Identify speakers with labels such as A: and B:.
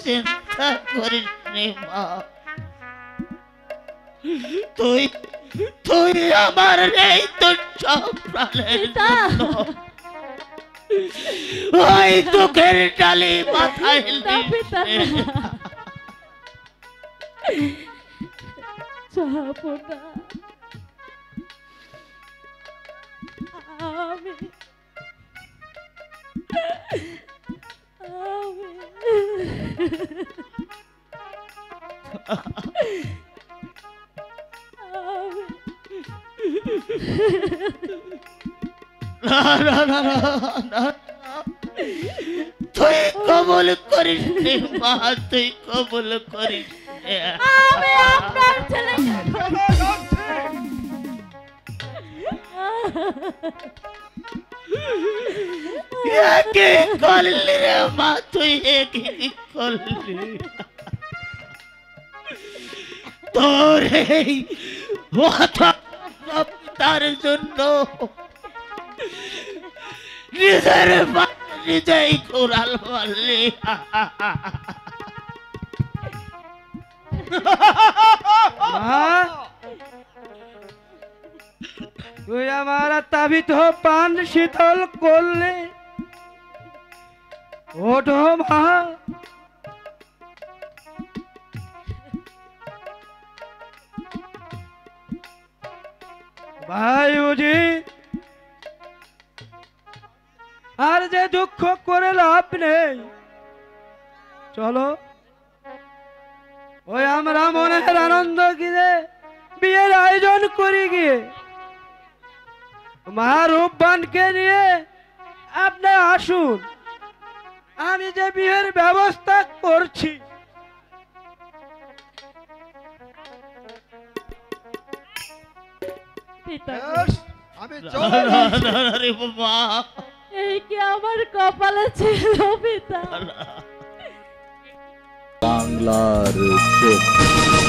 A: চিন্তা করিস নি মা, তুই তুই আমার এই তোর সব প্রাণের জন্য ওই দুঃখের ডালি মাথায় তুই কবল করিস নি মা, তুই কবল করিস করলি রে মা, তুই কি করলি? তোর এই তার জন্য নিজের নিজেই কোরাল মারলি।
B: তুই আমার তাবিত পান শীতল করলে, ওঠো মা। ভাই বুঝি আর যে দুঃখ করে লাভ নেই, চলো ওই আমরা মনের আনন্দ গিয়ে বিয়ের আয়োজন করি গিয়ে মা রূপবানকে নিয়ে আপনি আসুন, আমি যে বিয়ের ব্যবস্থা করছি।
C: এই কি আমার কপালে ছিল পিতা?
D: বাংলার চোখ।